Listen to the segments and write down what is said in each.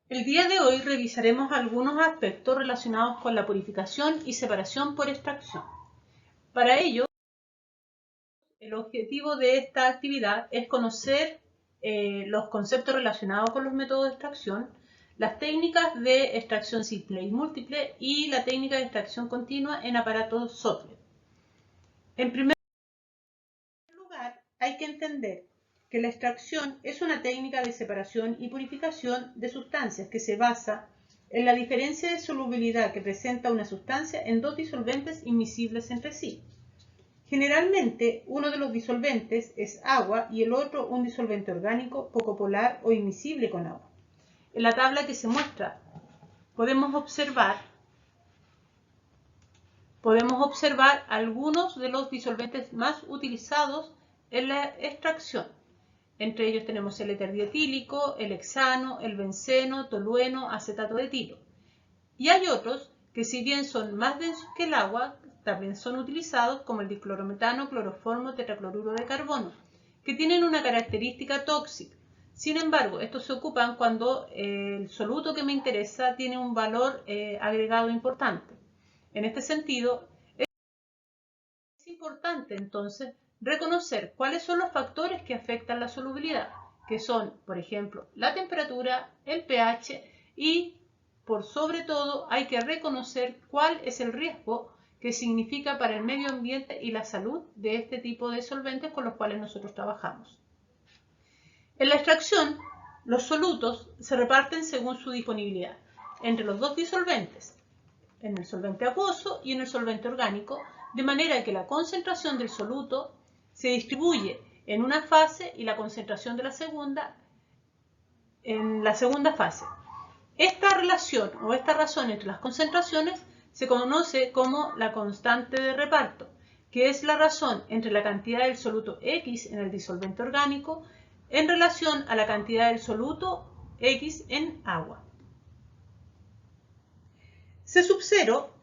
El día de hoy revisaremos algunos aspectos relacionados con la purificación y separación por extracción. Para ello, el objetivo de esta actividad es conocer los conceptos relacionados con los métodos de extracción, las técnicas de extracción simple y múltiple y la técnica de extracción continua en aparatos software. En primer lugar, hay que entender que la extracción es una técnica de separación y purificación de sustancias que se basa en la diferencia de solubilidad que presenta una sustancia en dos disolventes inmiscibles entre sí. Generalmente, uno de los disolventes es agua y el otro un disolvente orgánico poco polar o inmiscible con agua. En la tabla que se muestra, podemos observar algunos de los disolventes más utilizados en la extracción. Entre ellos tenemos el éter dietílico, el hexano, el benceno, tolueno, acetato de etilo. Y hay otros que, si bien son más densos que el agua, también son utilizados, como el diclorometano, cloroformo, tetracloruro de carbono, que tienen una característica tóxica. Sin embargo, estos se ocupan cuando el soluto que me interesa tiene un valor agregado importante. En este sentido, es importante entonces reconocer cuáles son los factores que afectan la solubilidad, que son, por ejemplo, la temperatura, el pH y, por sobre todo, hay que reconocer cuál es el riesgo que significa para el medio ambiente y la salud de este tipo de solventes con los cuales nosotros trabajamos. En la extracción, los solutos se reparten según su disponibilidad entre los dos disolventes, en el solvente acuoso y en el solvente orgánico, de manera que la concentración del soluto se distribuye en una fase y la concentración de la segunda en la segunda fase. Esta relación o esta razón entre las concentraciones se conoce como la constante de reparto, que es la razón entre la cantidad del soluto X en el disolvente orgánico en relación a la cantidad del soluto X en agua. C sub 0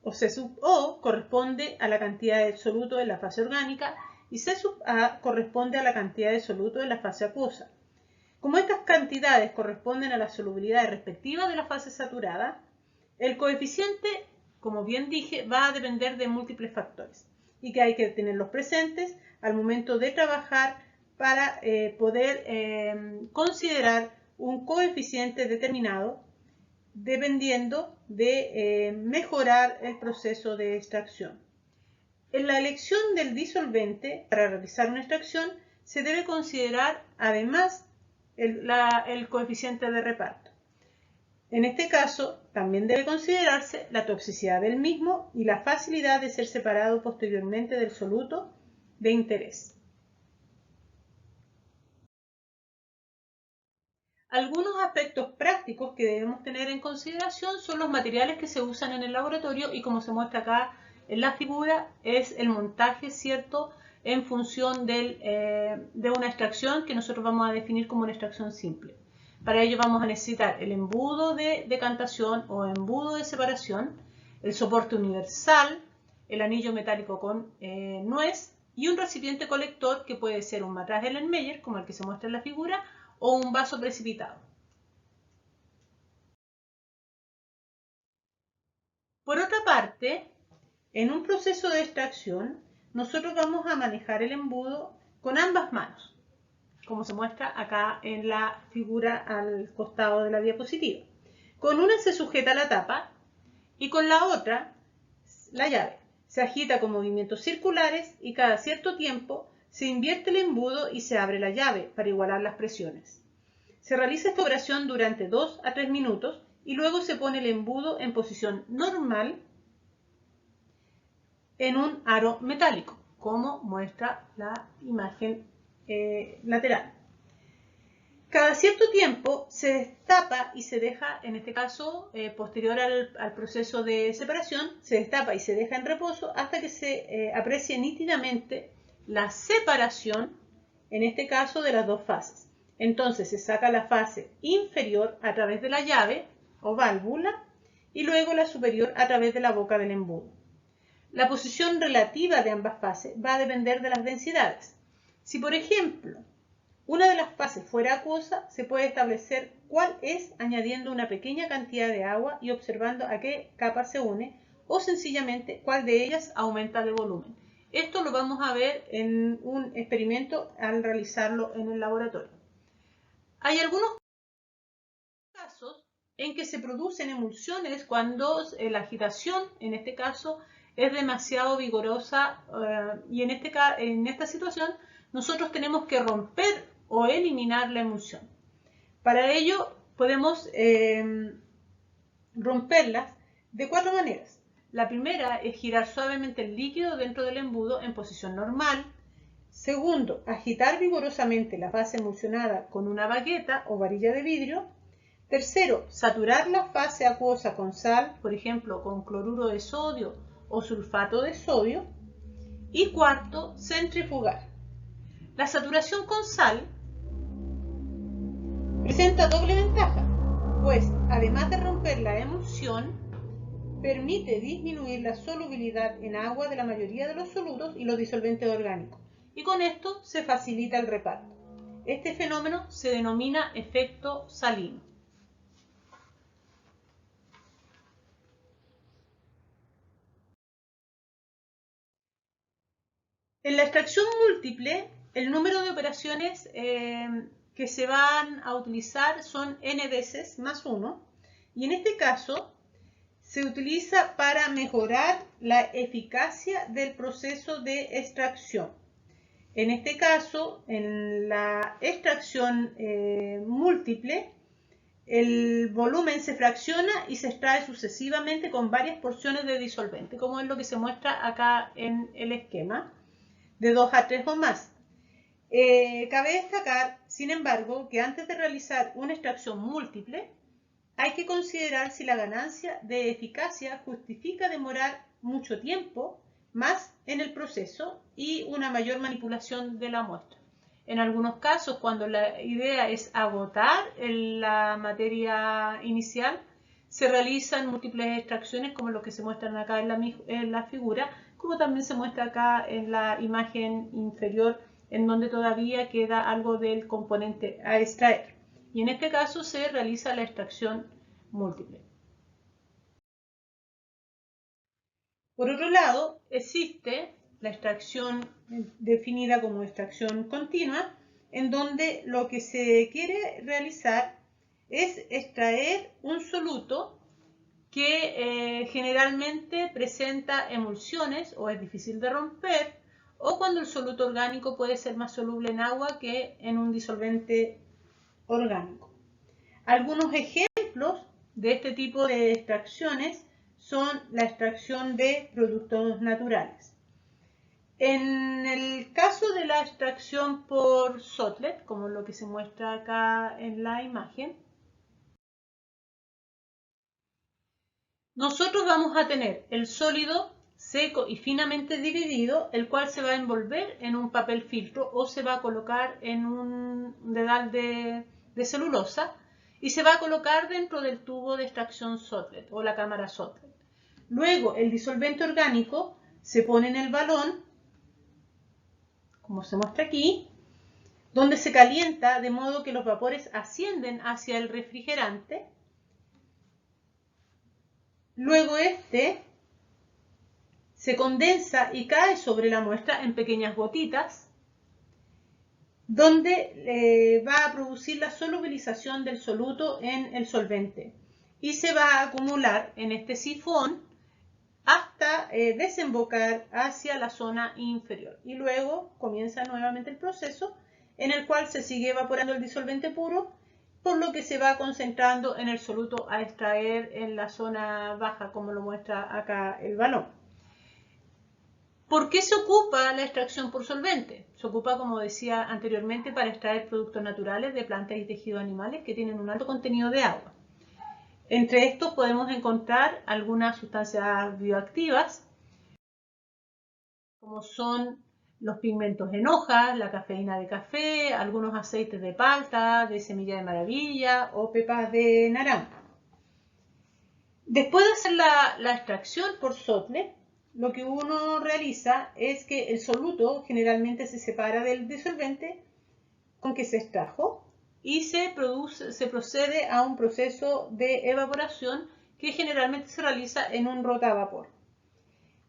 o C sub O corresponde a la cantidad de soluto en la fase orgánica y C sub A corresponde a la cantidad de soluto en la fase acuosa. Como estas cantidades corresponden a las solubilidades respectivas de la fase saturada, el coeficiente, como bien dije, va a depender de múltiples factores y que hay que tenerlos presentes al momento de trabajar para poder considerar un coeficiente determinado dependiendo de mejorar el proceso de extracción. En la elección del disolvente para realizar una extracción se debe considerar además el coeficiente de reparto. En este caso, también debe considerarse la toxicidad del mismo y la facilidad de ser separado posteriormente del soluto de interés. Algunos aspectos prácticos que debemos tener en consideración son los materiales que se usan en el laboratorio y, como se muestra acá en la figura, es el montaje, ¿cierto?, en función de una extracción que nosotros vamos a definir como una extracción simple. Para ello vamos a necesitar el embudo de decantación o embudo de separación, el soporte universal, el anillo metálico con nuez y un recipiente colector que puede ser un matraz Erlenmeyer, como el que se muestra en la figura, o un vaso precipitado. Por otra parte, en un proceso de extracción, nosotros vamos a manejar el embudo con ambas manos, como se muestra acá en la figura al costado de la diapositiva. Con una se sujeta la tapa y con la otra la llave. Se agita con movimientos circulares y cada cierto tiempo se invierte el embudo y se abre la llave para igualar las presiones. Se realiza esta operación durante 2 a 3 minutos y luego se pone el embudo en posición normal en un aro metálico, como muestra la imagen lateral. Cada cierto tiempo se destapa y se deja, en este caso, posterior al proceso de separación, se destapa y se deja en reposo hasta que se aprecie nítidamente la separación, en este caso, de las dos fases. Entonces se saca la fase inferior a través de la llave o válvula y luego la superior a través de la boca del embudo. La posición relativa de ambas fases va a depender de las densidades. Si, por ejemplo, Una de las fases fuera acuosa se puede establecer cuál es añadiendo una pequeña cantidad de agua y observando a qué capa se une, o sencillamente cuál de ellas aumenta de volumen. Esto lo vamos a ver en un experimento al realizarlo en el laboratorio. Hay algunos casos en que se producen emulsiones cuando la agitación, en este caso, es demasiado vigorosa y en esta situación nosotros tenemos que romper o eliminar la emulsión. Para ello podemos romperlas de 4 maneras. La primera es girar suavemente el líquido dentro del embudo en posición normal. Segundo, agitar vigorosamente la fase emulsionada con una baqueta o varilla de vidrio. Tercero, saturar la fase acuosa con sal, por ejemplo, con cloruro de sodio o sulfato de sodio. Y cuarto, centrifugar. La saturación con sal presenta doble ventaja, pues además de romper la emulsión, permite disminuir la solubilidad en agua de la mayoría de los solutos y los disolventes orgánicos, y con esto se facilita el reparto. Este fenómeno se denomina efecto salino. En la extracción múltiple, el número de operaciones que se van a utilizar son n veces más 1, y en este caso se utiliza para mejorar la eficacia del proceso de extracción. En este caso, en la extracción múltiple, el volumen se fracciona y se extrae sucesivamente con varias porciones de disolvente, como es lo que se muestra acá en el esquema, de 2 a 3 o más. Cabe destacar, sin embargo, que antes de realizar una extracción múltiple, hay que considerar si la ganancia de eficacia justifica demorar mucho tiempo más en el proceso y una mayor manipulación de la muestra. En algunos casos, cuando la idea es agotar la materia inicial, se realizan múltiples extracciones, como lo que se muestran acá en la figura, como también se muestra acá en la imagen inferior, en donde todavía queda algo del componente a extraer. Y en este caso se realiza la extracción múltiple. Por otro lado, existe la extracción definida como extracción continua, en donde lo que se quiere realizar es extraer un soluto que generalmente presenta emulsiones o es difícil de romper, o cuando el soluto orgánico puede ser más soluble en agua que en un disolvente orgánico. Algunos ejemplos de este tipo de extracciones son la extracción de productos naturales. En el caso de la extracción por Sotlet, como lo que se muestra acá en la imagen, nosotros vamos a tener el sólido seco y finamente dividido, el cual se va a envolver en un papel filtro o se va a colocar en un dedal de celulosa y se va a colocar dentro del tubo de extracción Sotlet o la cámara Sotlet. Luego el disolvente orgánico se pone en el balón, como se muestra aquí, donde se calienta de modo que los vapores ascienden hacia el refrigerante. Luego este se condensa y cae sobre la muestra en pequeñas gotitas, donde va a producir la solubilización del soluto en el solvente y se va a acumular en este sifón hasta desembocar hacia la zona inferior. Y luego comienza nuevamente el proceso en el cual se sigue evaporando el disolvente puro, por lo que se va concentrando en el soluto a extraer en la zona baja, como lo muestra acá el balón. ¿Por qué se ocupa la extracción por solvente? Se ocupa, como decía anteriormente, para extraer productos naturales de plantas y tejidos animales que tienen un alto contenido de agua. Entre estos podemos encontrar algunas sustancias bioactivas, como son los pigmentos en hojas, la cafeína de café, algunos aceites de palta, de semilla de maravilla o pepas de naranja. Después de hacer la extracción por Sotlet, lo que uno realiza es que el soluto generalmente se separa del disolvente con que se extrajo y se procede a un proceso de evaporación que generalmente se realiza en un rotavapor.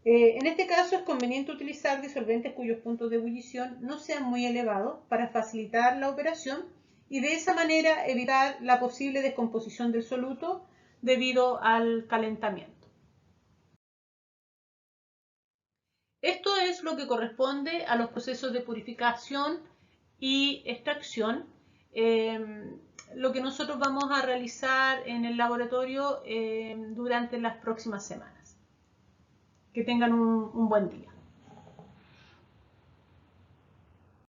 En este caso es conveniente utilizar disolventes cuyos puntos de ebullición no sean muy elevados para facilitar la operación y de esa manera evitar la posible descomposición del soluto debido al calentamiento. Esto es lo que corresponde a los procesos de purificación y extracción. Lo que nosotros vamos a realizar en el laboratorio durante las próximas semanas. Que tengan un buen día.